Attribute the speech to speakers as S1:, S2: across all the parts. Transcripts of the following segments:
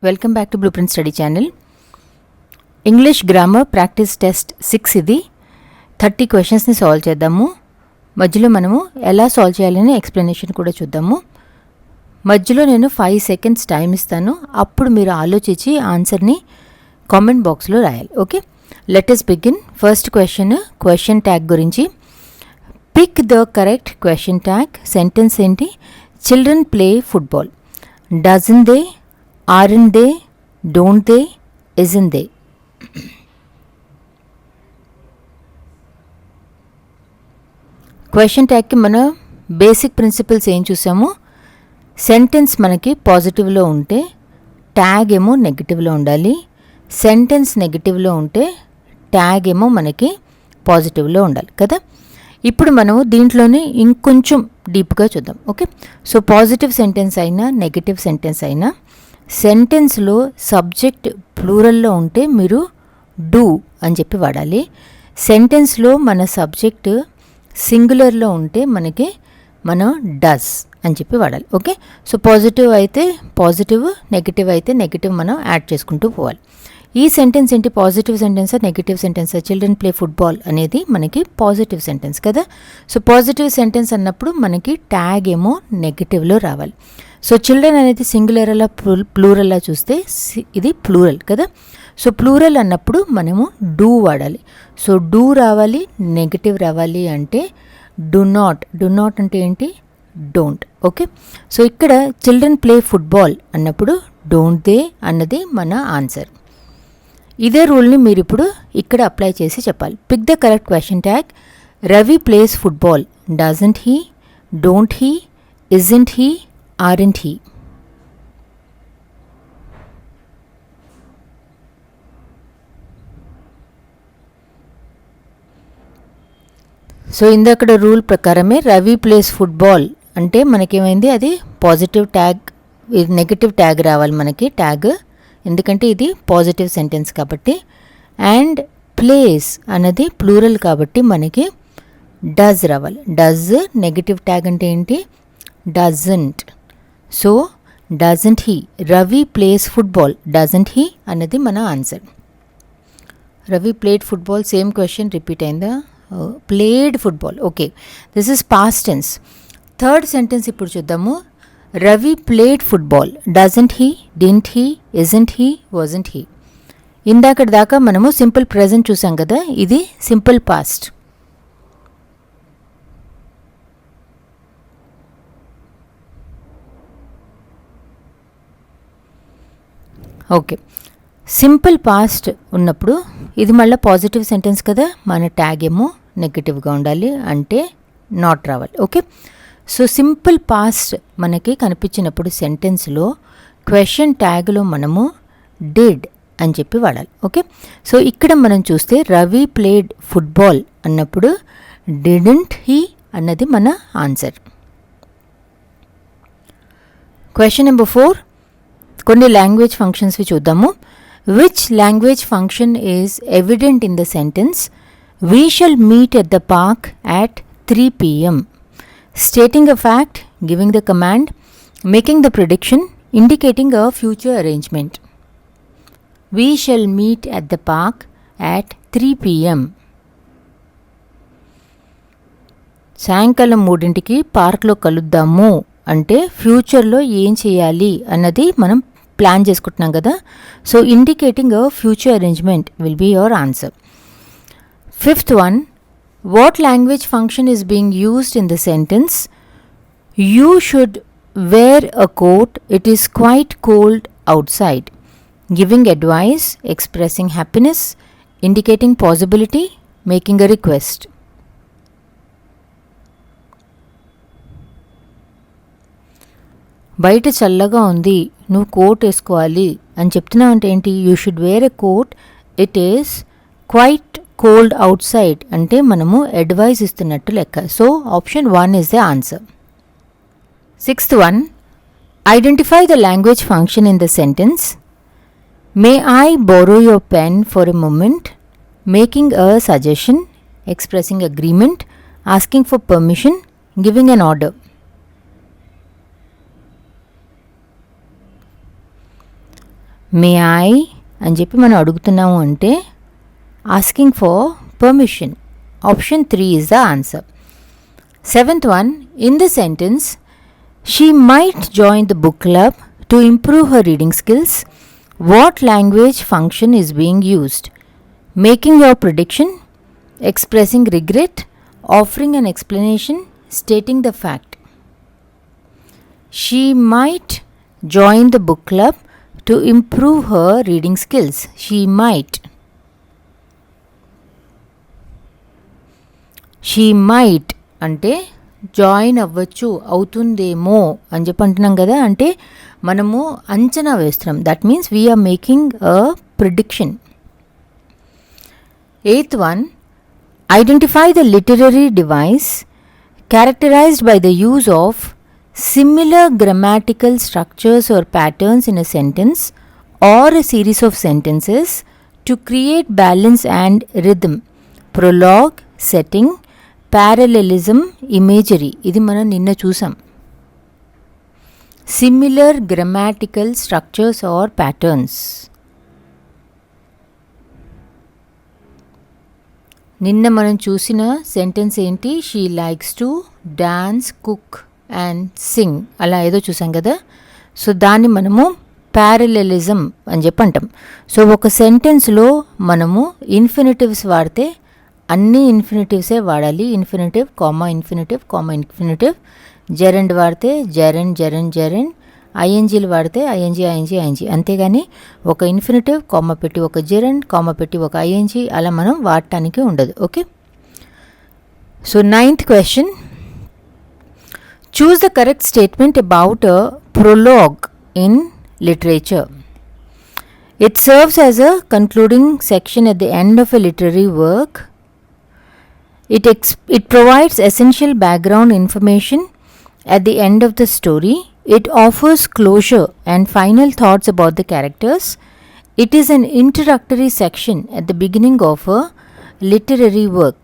S1: Welcome back to blueprint study channel. English grammar practice test 6 ఇది. 30 క్వశ్చన్స్ని solve చేద్దాము. మధ్యలో మనము ఎలా సాల్వ్ చేయాలని ఎక్స్ప్లెనేషన్ కూడా చూద్దాము. మధ్యలో నేను 5 seconds టైం ఇస్తాను. అప్పుడు మీరు ఆలోచించి ఆన్సర్ని కామెంట్ బాక్స్లో రాయాలి. Okay, let us begin. First question tag గురించి. Pick the correct question tag. Sentence ఏంటి? Children play football. Doesn't they, aren't they, don't they, isn't they? Question ట్యాగ్కి మన బేసిక్ ప్రిన్సిపల్స్ ఏం చూసాము? సెంటెన్స్ మనకి పాజిటివ్లో ఉంటే ట్యాగ్ ఏమో నెగిటివ్లో ఉండాలి. సెంటెన్స్ నెగిటివ్లో ఉంటే ట్యాగ్ ఏమో మనకి పాజిటివ్లో ఉండాలి కదా. ఇప్పుడు మనము దీంట్లోనే ఇంకొంచెం డీప్గా చూద్దాం. ఓకే, సో పాజిటివ్ సెంటెన్స్ అయినా నెగిటివ్ సెంటెన్స్ అయినా సెంటెన్స్లో సబ్జెక్ట్ ప్లూరల్లో ఉంటే మీరు డూ అని చెప్పి వాడాలి. సెంటెన్స్లో మన సబ్జెక్ట్ సింగులర్లో ఉంటే మనం డస్ అని చెప్పి వాడాలి. ఓకే, సో పాజిటివ్ అయితే పాజిటివ్, నెగిటివ్ అయితే నెగిటివ్ మనం యాడ్ చేసుకుంటూ పోవాలి. ఈ సెంటెన్స్ ఏంటి? పాజిటివ్ సెంటెన్సా నెగిటివ్ సెంటెన్సా? చిల్డ్రన్ ప్లే ఫుట్బాల్ అనేది మనకి పాజిటివ్ సెంటెన్స్ కదా. సో పాజిటివ్ సెంటెన్స్ అన్నప్పుడు మనకి ట్యాగ్ ఏమో నెగిటివ్లో రావాలి. సో చిల్డ్రన్ అనేది సింగులర్ అలా ప్లూరల్లా చూస్తే ఇది ప్లూరల్ కదా. సో ప్లూరల్ అన్నప్పుడు మనము డూ వాడాలి. సో డూ రావాలి, నెగిటివ్ రావాలి అంటే డు నాట్ అంటే ఏంటి? డోంట్. ఓకే, సో ఇక్కడ చిల్డ్రన్ ప్లే ఫుట్బాల్ అన్నప్పుడు డోంట్ దే అన్నది మన ఆన్సర్. ఇదే రూల్ని మీరు ఇప్పుడు ఇక్కడ అప్లై చేసి చెప్పాలి. Pick the correct question tag. Ravi plays football. Doesn't he, don't he, isn't he, aren't he? So ఇందక్కడ రూల్ ప్రకారమే రవి ప్లేస్ ఫుట్బాల్ అంటే మనకేమైంది? అది పాజిటివ్ ట్యాగ్, నెగిటివ్ ట్యాగ్ రావాలి మనకి ట్యాగ్, ఎందుకంటే ఇది పాజిటివ్ సెంటెన్స్ కాబట్టి. అండ్ ప్లేస్ అన్నది ప్లూరల్ కాబట్టి మనకి డజ్ రావాలి. డజ్ నెగిటివ్ ట్యాగ్ అంటే ఏంటి? Doesn't. So doesn't he, Ravi plays football, doesn't he అన్నది మన answer. Ravi played football, same question repeat అయిందా? Played football. Okay, this is past tense. Third sentence ఇప్పుడు చూద్దాము. Ravi played football. Doesn't he, didn't he, isn't he, wasn't he. ఇందాకటి దాకా మనము simple present చూసాం కదా, ఇది simple past. Okay, simple past ఉన్నప్పుడు ఇది మళ్ళీ పాజిటివ్ సెంటెన్స్ కదా, మన ట్యాగ్ ఏమో నెగిటివ్గా ఉండాలి అంటే నాట్ రావాలి. ఓకే, సో సింపుల్ పాస్ట్ మనకి కనిపించినప్పుడు సెంటెన్స్లో క్వశ్చన్ ట్యాగ్లో మనము డిడ్ అని చెప్పి వాడాలి. ఓకే, సో ఇక్కడ మనం చూస్తే రవి ప్లేడ్ ఫుట్బాల్ అన్నప్పుడు డిడెంట్ హీ అన్నది మన ఆన్సర్. Question number 4. కొన్ని లాంగ్వేజ్ ఫంక్షన్స్వి చూద్దాము. Which language function is evident in the sentence we shall meet at the park at 3 PM? Stating a fact, giving the command, making the prediction, indicating a future arrangement. We shall meet at the park at 3 PM. సాయంకాలం 3 పార్క్లో కలుద్దాము అంటే ఫ్యూచర్లో ఏం చేయాలి అన్నది మనం plan చేసుకుంటున్నాం కదా. So indicating a future arrangement will be your answer. 5th one. What language function is being used in the sentence you should wear a coat, it is quite cold outside? Giving advice, expressing happiness, indicating possibility, making a request. బయట చల్లగా ఉంది, నువ్వు coat వేసుకోవాలి అని చెప్తున్నావు అంటే ఏంటి? You should wear a coat, it is quite cold outside అంటే మనము అడ్వైస్ ఇస్తున్నట్టు లెక్క. So option 1 is the answer. 6th one. Identify the language function in the sentence may I borrow your pen for a moment, making a suggestion, expressing agreement, asking for permission, giving an order. May I అని చెప్పి మనం అడుగుతున్నాము అంటే asking for permission. Option 3 is the answer. 7th one, in the sentence, she might join the book club to improve her reading skills. What language function is being used? Making your prediction, expressing regret, offering an explanation, stating the fact. She might join the book club to improve her reading skills. She might. She might అంటే join అవ్వచ్చు, అవుతుందేమో అని చెప్పి అంటున్నాం కదా, అంటే మనము అంచనా వేస్తున్నాం. That means we're making a prediction. 8th one, identify the literary device characterized by the use of similar grammatical structures or patterns in a sentence or a series of sentences to create balance and rhythm. Prologue, setting, parallelism, imagery. ఇది మనం నిన్న చూసాం. Similar grammatical structures or patterns. నిన్న మనం చూసిన sentence ఏంటి? She likes to dance, cook and sing, అలా ఏదో చూసాం కదా. సో దాన్ని మనము ప్యారలెలిజం అని చెప్పి అంటాం. సో ఒక సెంటెన్స్లో మనము ఇన్ఫినిటివ్స్ వాడితే అన్ని ఇన్ఫినిటివ్సే వాడాలి. Infinitive, comma infinitive, comma infinitive. జెరెండ్ వాడితే జెరెండ్, జెరెండ్, జెరెండ్. ఐఎన్జీలు వాడితే ఐఎన్జీ, ఐఎన్జీ, ఐఎన్జీ. అంతేగాని ఒక ఇన్ఫినిటివ్ కామా పెట్టి ఒక జెరెండ్, కామా పెట్టి ఒక ఐఎన్జీ అలా మనం వాడటానికి ఉండదు. Okay. So 9th question, choose the correct statement about a prologue in literature. It serves as a concluding section at the end of a literary work. It provides essential background information at the end of the story. It offers closure and final thoughts about the characters. It is an introductory section at the beginning of a literary work.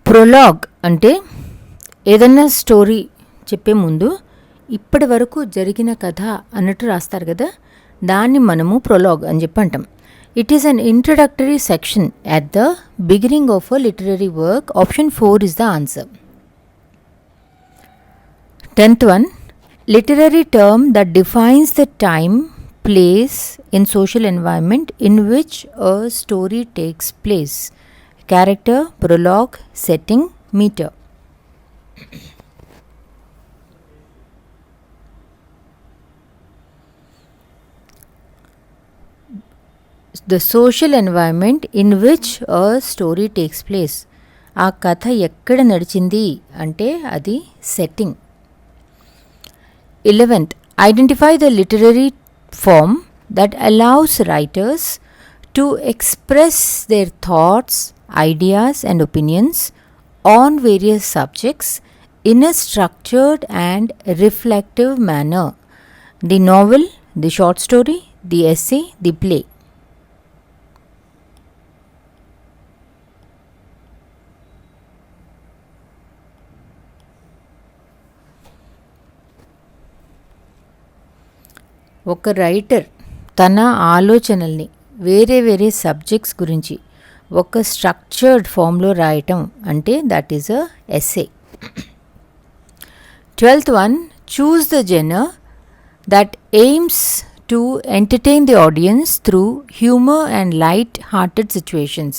S1: Prologue అంటే ఏదన్నా story చెప్పే ముందు ఇప్పటి వరకు జరిగిన కథ అన్నట్టు రాస్తారు కదా, దాన్ని మనము ప్రొలాగ్ అని చెప్పి అంటాం. It is an introductory section at the beginning of a literary work. Option 4 is the answer. 10th one, literary term that defines the time, place in social environment in which a story takes place. Character, prologue, setting, meter. The social environment in which a story takes place. ఆ కథ ఎక్కడ నడిచింది అంటే అది setting. 11th, identify the literary form that allows writers to express their thoughts, ideas and opinions on various subjects in a structured and reflective manner. The novel, the short story, the essay, the play. ఒక writer తన ఆలోచనల్ని వేరే వేరే subjects గురించి ఒక structured ఫామ్లో రాయటం అంటే that is a essay. 12th one, choose the genre that aims to entertain the audience through humor and light-hearted situations.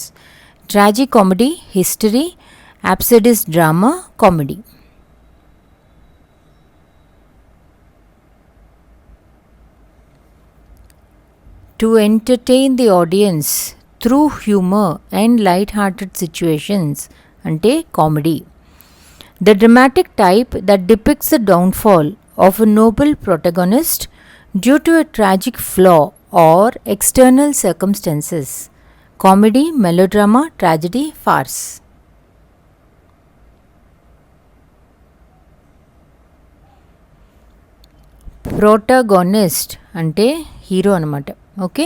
S1: Tragic comedy, history, absurdist drama, comedy. To entertain the audience through humor and light-hearted situations ante comedy. The dramatic type that depicts the downfall of a noble protagonist due to a tragic flaw or external circumstances. Comedy, melodrama, tragedy, farce. Protagonist అంటే hero అనమాట. Okay,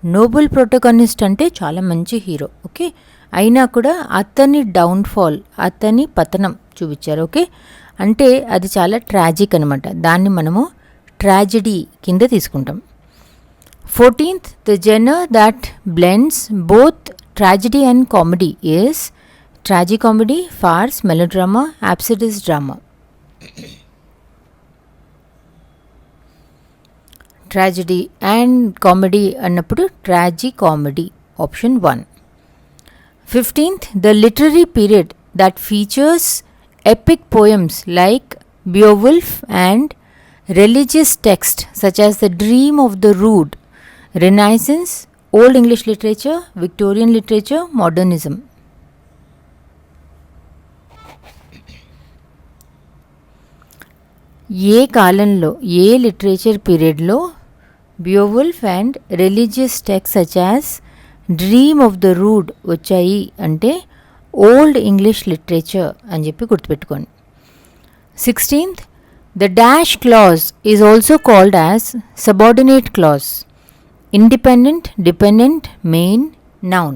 S1: Nobel protagonist అంటే చాలా మంచి hero. Okay, అయినా కూడా అతని downfall, అతని పతనం చూపించారు. ఓకే, అంటే అది చాలా ట్రాజిక్ అనమాట. దాన్ని మనము ట్రాజెడీ కింద తీసుకుంటాం. 14th, the genre that blends both tragedy and comedy is tragicomedy, farce, melodrama, absurdist drama. Tragedy and comedy అన్నప్పుడు ట్రాజికామెడీ, option 1. 15th, the literary period that features epic poems like Beowulf and religious texts such as the Dream of the Rood, Renaissance, Old English literature, Victorian literature, Modernism. ఏ కాలంలో, ఏ literature పీరియడ్లో Beowulf and religious text such as Dream of the Rood వచ్చాయి అంటే old English literature అని చెప్పి గుర్తుపెట్టుకోండి. 16th, the dash clause is also called as subordinate clause, independent, dependent, main, noun.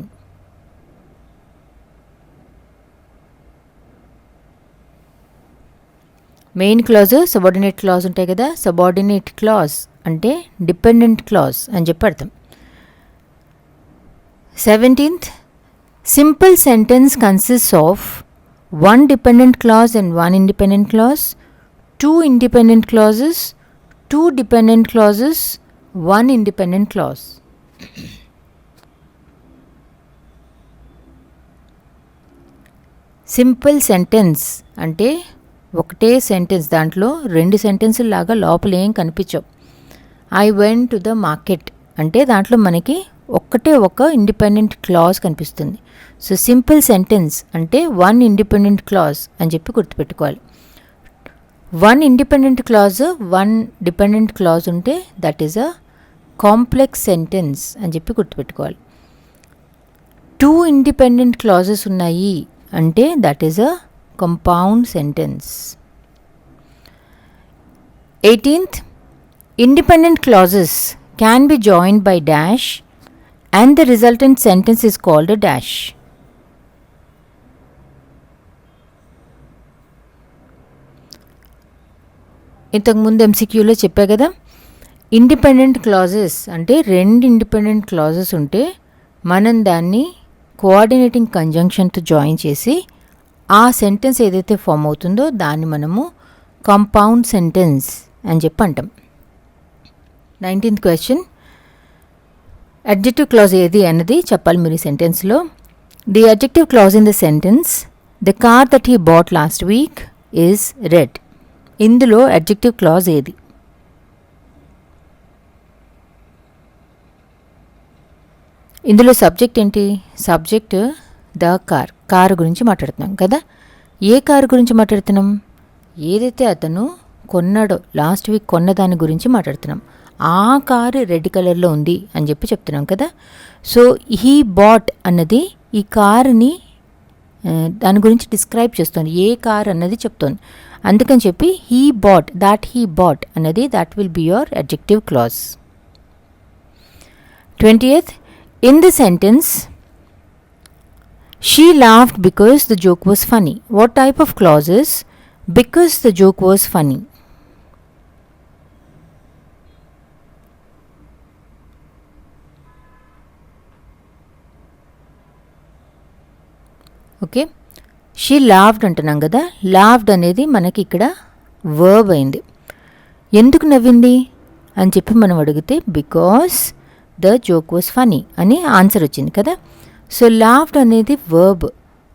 S1: Main clause, subordinate clause ఉంటాయి కదా. Subordinate clause అంటే dependent clause అని చెప్పి అర్థం. 17th, simple sentence consists of 1 dependent clause and 1 independent clause, 2 independent clauses, 2 dependent clauses, 1 independent clause. Simple sentence అంటే ఒకటే sentence, దాంట్లో 2 సెంటెన్సుల లాగా లోపల ఏం కనిపించవు. I went to the market అంటే దాంట్లో మనకి ఒక్కటే ఒక ఇండిపెండెంట్ క్లాజ్ కనిపిస్తుంది. సో సింపుల్ సెంటెన్స్ అంటే 1 ఇండిపెండెంట్ క్లాజ్ అని చెప్పి గుర్తుపెట్టుకోవాలి. 1 ఇండిపెండెంట్ క్లాజ్, 1 డిపెండెంట్ క్లాజ్ ఉంటే that is a complex sentence అని చెప్పి గుర్తుపెట్టుకోవాలి. 2 ఇండిపెండెంట్ క్లాజెస్ ఉన్నాయి అంటే that is a compound sentence. 18th, independent clauses can be joined by dash and the resultant sentence is called a dash. ఇంతకు ముందు ఎంసీక్యూలో చెప్పా కదా, ఇండిపెండెంట్ క్లాజెస్ అంటే 2 ఇండిపెండెంట్ క్లాజెస్ ఉంటే మనం దాన్ని కోఆర్డినేటింగ్ కంజంక్షన్తో జాయిన్ చేసి ఆ సెంటెన్స్ ఏదైతే ఫామ్ అవుతుందో దాన్ని మనము కాంపౌండ్ సెంటెన్స్ అని చెప్పి అంటాం. 19th క్వశ్చన్, అడ్జెక్టివ్ క్లాజ్ ఏది అన్నది చెప్పాలి మీరు ఈ సెంటెన్స్లో. The adjective clause in the sentence the car that he bought last week is red. ఇందులో అడ్జెక్టివ్ క్లాజ్ ఏది? ఇందులో సబ్జెక్ట్ ఏంటి? సబ్జెక్ట్ ద కార్, కారు గురించి మాట్లాడుతున్నాం కదా. ఏ కారు గురించి మాట్లాడుతున్నాం? ఏదైతే అతను కొన్నాడో, లాస్ట్ వీక్ కొన్న దాని గురించి మాట్లాడుతున్నాం. ఆ కారు రెడ్ కలర్లో ఉంది అని చెప్పి చెప్తున్నాం కదా. సో హీ బాట్ అన్నది ఈ కారుని దాని గురించి డిస్క్రైబ్ చేస్తుంది, ఏ కార్ అన్నది చెప్తోంది. అందుకని చెప్పి హీ బాట్ అన్నది that will be your adjective clause. 20th, in the sentence she laughed because the joke was funny. What type of clause is because the joke was funny? Okay, she laughed అంటున్నాం కదా. లావ్డ్ అనేది మనకి ఇక్కడ verb అయింది. ఎందుకు నవ్వింది అని చెప్పి మనం అడిగితే because the joke was funny అని ఆన్సర్ వచ్చింది కదా. సో లాఫ్డ్ అనేది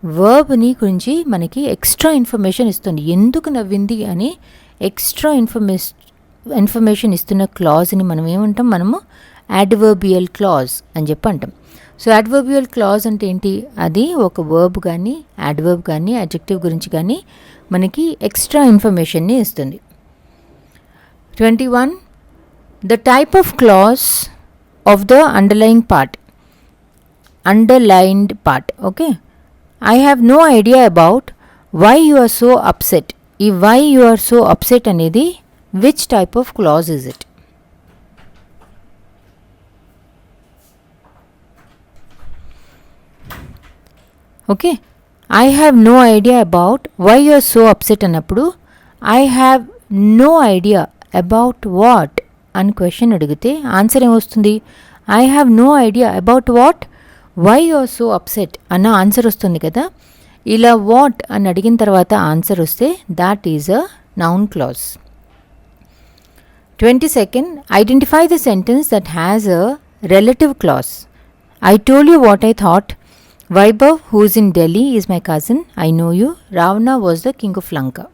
S1: వర్బ్ని గురించి మనకి ఎక్స్ట్రా ఇన్ఫర్మేషన్ ఇస్తుంది. ఎందుకు నవ్వింది అని ఎక్స్ట్రా ఇన్ఫర్మేషన్ ఇస్తున్న క్లాజ్ని మనం ఏమంటాం? మనము యాడ్వర్బియల్ క్లాజ్ అని చెప్పి అంటాం. సో యాడ్వర్బియల్ క్లాజ్ అంటే ఏంటి? అది ఒక వర్బ్ కానీ యాడ్వర్బ్ కానీ అడ్జెక్టివ్ గురించి కానీ మనకి ఎక్స్ట్రా ఇన్ఫర్మేషన్ని ఇస్తుంది. 21, the type of clause of the underlined part. Okay, I have no idea about why you are so upset. ఈ why you are so upset అనేది which type of clause is it? Okay, I have no idea about why you are so upset అన్నప్పుడు I have no idea about what అని question అడిగితే answer ఏమొస్తుంది? I have no idea about what, why you are so upset అన్న answer వస్తుంది కదా. ఇలా what అని అడిగిన తర్వాత ఆన్సర్ వస్తే that is a noun clause. 22nd, identify the sentence that has a relative clause. I told you what I thought. Vaibhav, who is in Delhi, is my cousin. I know you. Ravana was the king of Lanka.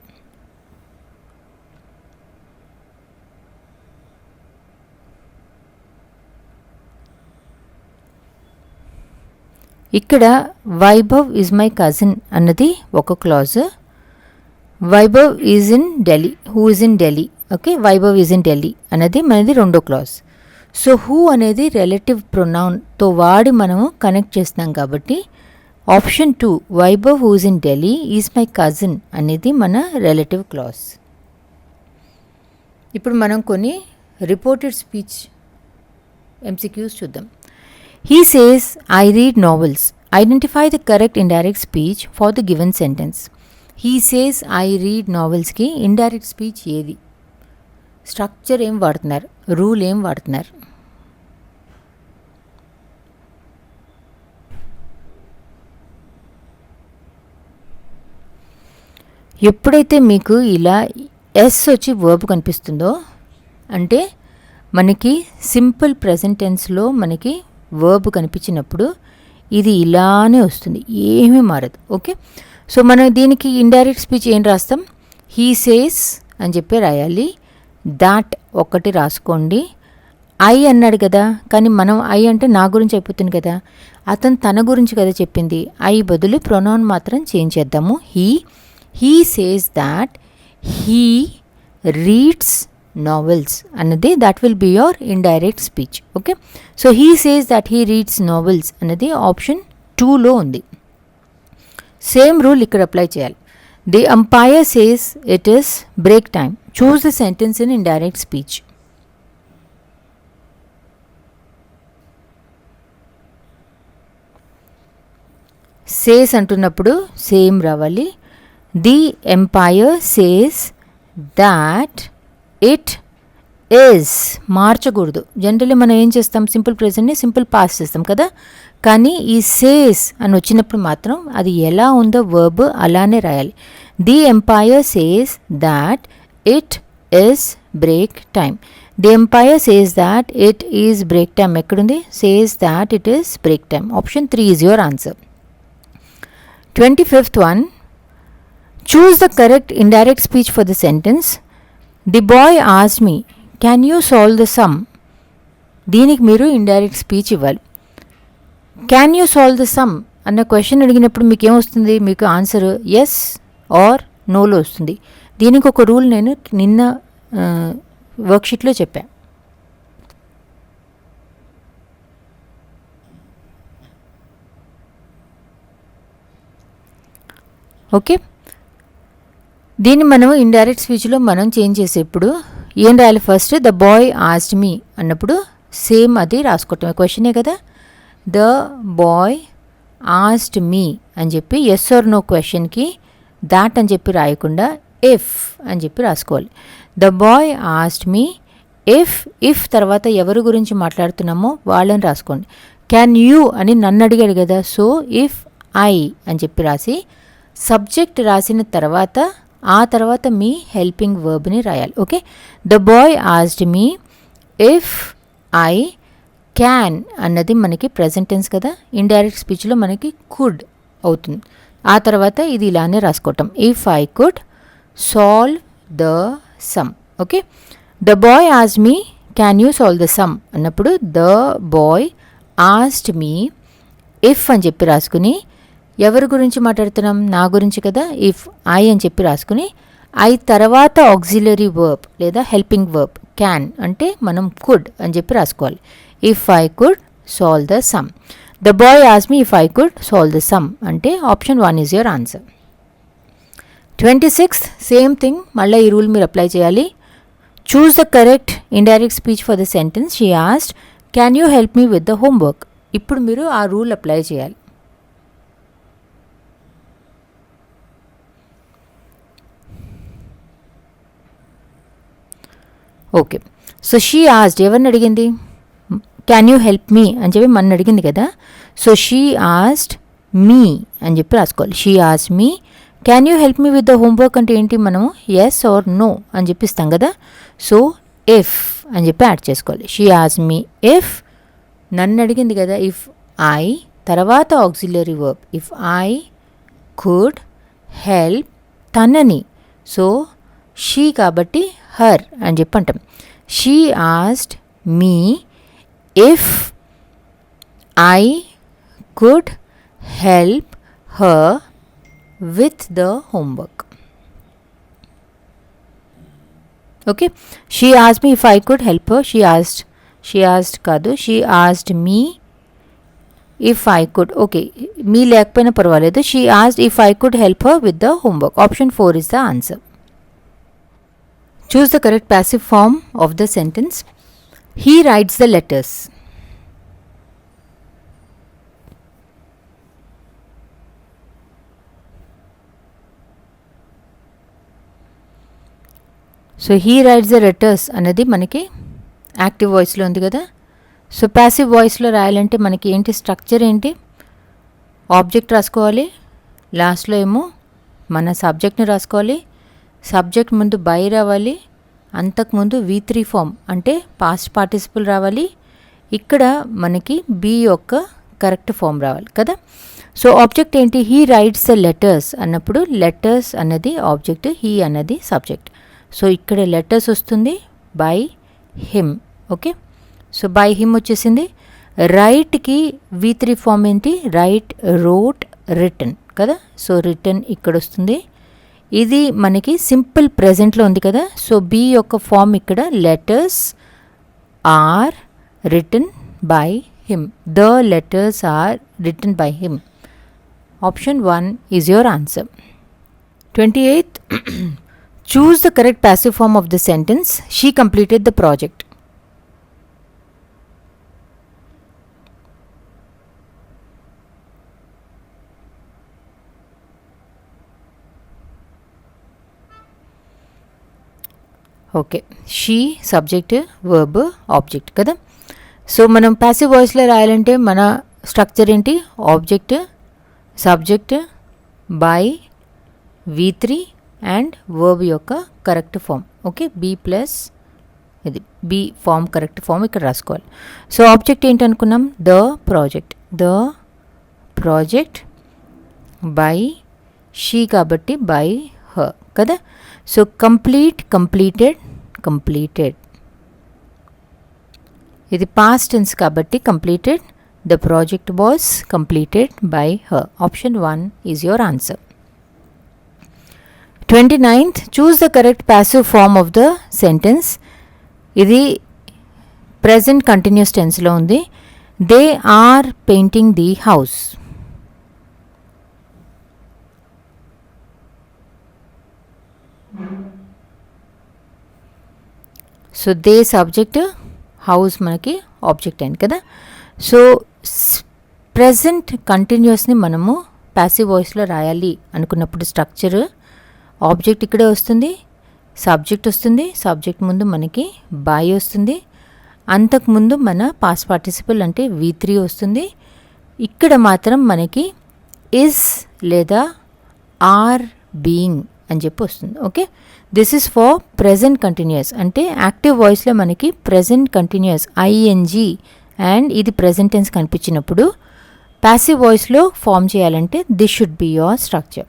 S1: ఇక్కడ Vaibhav is my cousin అన్నది ఒక clause. Vaibhav is in Delhi, who is in Delhi. Okay, Vaibhav is in Delhi అన్నది మనది రెండో clause. So who అనేది relative ప్రొనౌన్తో వాడి మనము connect చేస్తున్నాం కాబట్టి option 2 Vaibhav who is in Delhi is my cousin అనేది మన రిలేటివ్ క్లాజ్. ఇప్పుడు మనం కొన్ని రిపోర్టెడ్ స్పీచ్ MCQs చూద్దాం. He says, I read novels. Identify the correct indirect speech for the given sentence. He says, I read novels కి indirect speech ఏది? Structure ఏం వాడుతున్నారు, రూల్ ఏం వాడుతున్నారు? ఎప్పుడైతే మీకు ఇలా ఎస్ వచ్చి వర్బ్ కనిపిస్తుందో అంటే మనకి సింపుల్ ప్రెజెంట్ టెన్స్లో మనకి వర్బ్ కనిపించినప్పుడు ఇది ఇలానే వస్తుంది, ఏమీ మారదు. ఓకే, సో మనం దీనికి ఇండైరెక్ట్ స్పీచ్ ఏం రాస్తాం? హీ సేస్ అని చెప్పి రాయాలి. దాట్ ఒక్కటి రాసుకోండి. ఐ అన్నాడు కదా, కానీ మనం ఐ అంటే నా గురించి అయిపోతుంది కదా, అతను తన గురించి కదా చెప్పింది. ఐ బదులు ప్రొనౌన్ మాత్రం చేంజ్ చేద్దాము. He says that he reads novels అన్నది that will be your indirect speech. Okay, so he says that he reads novels అన్నది ఆప్షన్ 2లో ఉంది. సేమ్ రూల్ ఇక్కడ అప్లై చేయాలి. The umpire says it is break time. Choose the sentence in indirect speech. Says అంటున్నప్పుడు same రావాలి. The empire says that it is మార్చకూడదు. Generally మనం ఏం చేస్తాం, సింపుల్ ప్రెజెంట్ని సింపుల్ పాస్ట్ చేస్తాం కదా, కానీ ఈ సేస్ అని వచ్చినప్పుడు మాత్రం అది ఎలా ఉందో వర్బ్ అలానే రాయాలి. The empire says that it is break time. The empire says that it is break time ఎక్కడుంది? Says that it is break time. Option 3 is your answer. 25th one, choose the correct indirect speech for the sentence. The bye asked me can you solve the some. దీనికి మీరు indirect speech ఇవ్వాలి. Can you solve the some అన్న question అడిగినప్పుడు మీకు ఏమొస్తుంది? మీకు answer yes are నోలో వస్తుంది. దీనికి ఒక రూల్ నేను నిన్న వర్క్షీట్లో చెప్పా. ఓకే, దీన్ని మనం ఇండైరెక్ట్ స్పీచ్లో మనం చేంజ్ చేసేప్పుడు ఏం రాయాలి? ఫస్ట్ ద బాయ్ ఆస్క్డ్ మీ అన్నప్పుడు సేమ్ అది రాసుకోవటం, క్వశ్చనే కదా. ద బాయ్ ఆస్క్డ్ మీ అని చెప్పి ఎస్ ఆర్ నో క్వశ్చన్కి దాట్ అని చెప్పి రాయకుండా ఇఫ్ అని చెప్పి రాసుకోవాలి. The boy asked me if తర్వాత ఎవరి గురించి మాట్లాడుతున్నామో వాళ్ళని రాసుకోండి. క్యాన్ యూ అని నన్ను అడిగాడు కదా, సో ఇఫ్ ఐ అని చెప్పి రాసి సబ్జెక్ట్ రాసిన తర్వాత ఆ తర్వాత మీ హెల్పింగ్ వర్బ్ని రాయాలి. Okay, the boy asked me if I can అన్నది మనకి ప్రెజెంట్ టెన్స్ కదా, ఇండైరెక్ట్ స్పీచ్లో మనకి కుడ్ అవుతుంది. ఆ తర్వాత ఇది ఇలానే రాసుకోవటం, if I could solve the sum. Okay, the boy asked me can you solve the sum అన్నప్పుడు the boy asked me if అని చెప్పి రాసుకుని ఎవరి గురించి మాట్లాడుతున్నాం? నా గురించి కదా, ఇఫ్ ఐ అని చెప్పి రాసుకుని ఐ తర్వాత ఆక్సిలరీ వర్బ్ లేదా హెల్పింగ్ వర్బ్ క్యాన్ అంటే మనం కుడ్ అని చెప్పి రాసుకోవాలి. If I could solve the sum. The boy asked me if I could solve the sum అంటే option 1 is your answer. 26th same thing, మళ్ళీ ఈ రూల్ మీరు అప్లై చేయాలి. Choose the correct indirect speech for the sentence. She asked can you help me with the homework. ఇప్పుడు మీరు ఆ rule apply చేయాలి. Okay. So she asked ఎవరిని అడిగింది? క్యాన్ యూ హెల్ప్ మీ అని చెప్పి మన అడిగింది కదా. సో షీ ఆస్డ్ మీ అని చెప్పి రాసుకోవాలి. She asked me can you help me with the homework అంటే ఏంటి, మనము ఎస్ ఆర్ నో అని చెప్పిస్తాం కదా. సో ఇఫ్ అని చెప్పి యాడ్ చేసుకోవాలి. షీ ఆస్డ్ మీ ఇఫ్, నన్ను అడిగింది కదా, ఇఫ్ ఐ తర్వాత auxiliary verb, if I could help తనని. సో షీ కాబట్టి హర్ అని చెప్పి అంటాం. She asked me if I could help her with the homework. Okay. She asked me if I could help her. She asked కాదు, she asked me if I could. Okay, me లేకపోయినా పర్వాలేదు. She asked if I could help her with the homework. Option 4 is the answer. Choose the correct passive form of the sentence. He writes the letters. So he writes the letters అనేది మనకి active వాయిస్లో ఉంది కదా. So passive వాయిస్లో రాయాలంటే మనకి ఏంటి structure ఏంటి, ఆబ్జెక్ట్ రాసుకోవాలి, లాస్ట్లో ఏమో మన సబ్జెక్ట్ని రాసుకోవాలి, సబ్జెక్ట్ ముందు బై రావాలి, అంతకుముందు V3 ఫామ్ అంటే పాస్ట్ పార్టిసిపుల్ రావాలి, ఇక్కడ మనకి బి యొక్క కరెక్ట్ ఫామ్ రావాలి కదా. సో ఆబ్జెక్ట్ ఏంటి, హీ రైట్స్ ద లెటర్స్ అన్నప్పుడు లెటర్స్ అన్నది ఆబ్జెక్ట్, హీ అన్నది సబ్జెక్ట్. సో ఇక్కడ లెటర్స్ వస్తుంది by him. Okay, so by him వచ్చేసింది. రైట్కి V3 ఫామ్ ఏంటి, రైట్, రోట్, రిటన్ కదా. సో రిటన్ ఇక్కడ వస్తుంది. ఇది మనకి సింపుల్ ప్రెజెంట్లో ఉంది కదా. సో బి యొక్క ఫామ్ ఇక్కడ letters are written by him. The letters are written by him. Option 1 is your answer. 28th choose the correct passive form of the sentence. She completed the project. Okay, she subject, verb, object కదా. So మనం passive వాయిస్లో రాయాలంటే మన structure ఏంటి, object, subject, by, V3 and verb యొక్క correct form. Okay, be plus ఇది be form correct form ఇక్కడ రాసుకోవాలి. సో ఆబ్జెక్ట్ ఏంటి అనుకున్నాం, ద ప్రాజెక్ట్ బై షీ కాబట్టి బై హర్ కదా. సో కంప్లీటెడ్ ఇది పాస్ట్ టెన్స్ కాబట్టి completed. The project was completed by her. Option 1 is your answer. 29th choose the correct passive form of the sentence. ఇది present continuous tenseలో ఉంది. They are painting the house. So they subject, house మనకి object అయింది కదా. So present కంటిన్యూస్ని మనము passive వాయిస్లో రాయాలి అనుకున్నప్పుడు structure object ఇక్కడే వస్తుంది, సబ్జెక్ట్ వస్తుంది, సబ్జెక్ట్ ముందు మనకి బై వస్తుంది, అంతకుముందు మన పాస్ట్ పార్టిసిపల్ అంటే V3 వస్తుంది. ఇక్కడ మాత్రం మనకి ఇస్ లేదా ఆర్ బీయింగ్ అని చెప్పి వస్తుంది. Okay, this is for present continuous అంటే యాక్టివ్ వాయిస్లో మనకి ప్రెజెంట్ కంటిన్యూస్ ING అండ్ ఇది ప్రెజెంట్ టెన్స్ కనిపించినప్పుడు ప్యాసివ్ వాయిస్లో ఫామ్ చేయాలంటే this should be your structure.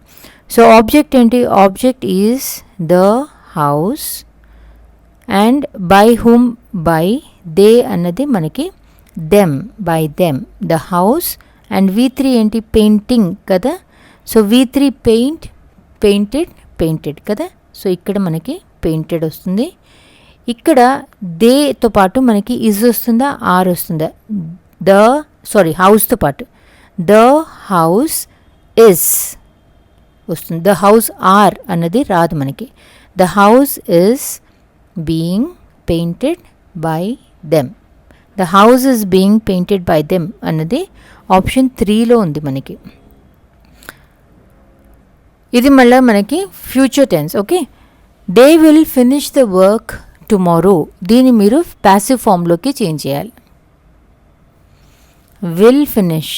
S1: So object ఏంటి, object is the house and by whom, by they అన్నది మనకి them, by them the house. And V3 ఏంటి, painting కదా. So V3 painted కదా. So ఇక్కడ మనకి పెయింటెడ్ వస్తుంది. ఇక్కడ దేతో పాటు మనకి ఇజ్ వస్తుందా, ఆర్ వస్తుందా, హౌస్తో పాటు ద హౌస్ ఇస్ వస్తుంది. ద హౌస్ ఆర్ అన్నది రాదు మనకి. The house is being painted by them. The house is being painted by them అన్నది ఆప్షన్ 3లో ఉంది మనకి. ఇది మళ్ళీ మనకి future tense. Okay, they will finish the work tomorrow, దీన్ని మీరు ప్యాసివ్ ఫామ్లోకి చేంజ్ చేయాలి. Will finish,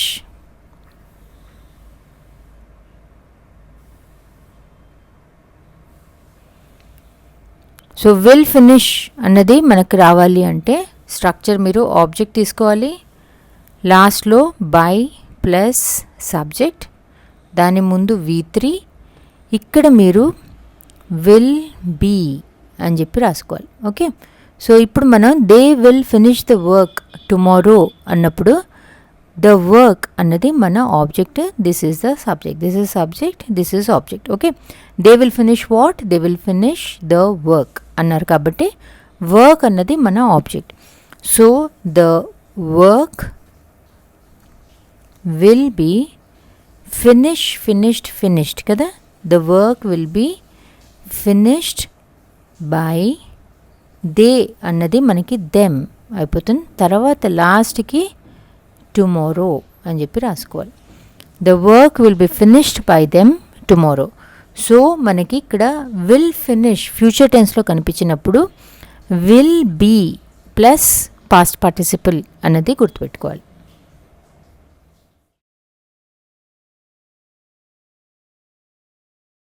S1: so will finish అన్నది మనకు రావాలి అంటే స్ట్రక్చర్ మీరు ఆబ్జెక్ట్ తీసుకోవాలి, లాస్ట్లో బై ప్లస్ సబ్జెక్ట్, దాని ముందు V3, ఇక్కడ మీరు విల్ బీ అని చెప్పి రాసుకోవాలి. ఓకే, సో ఇప్పుడు మనం they will finish the work tomorrow అన్నప్పుడు ద వర్క్ అన్నది మన object, this is the subject, this is subject, this is object. Okay, they will finish what, they will finish the work అన్నారు కాబట్టి work అన్నది మన object. So the work will be finished కదా, the work will be finished by they అన్నది మనకి them అయిపోతుంది. తర్వాత లాస్ట్కి టుమారో అని చెప్పి రాసుకోవాలి. The work will be finished by them tomorrow. So మనకి ఇక్కడ విల్ ఫినిష్ ఫ్యూచర్ టెన్స్లో కనిపించినప్పుడు will be plus past participle అన్నది గుర్తుపెట్టుకోవాలి.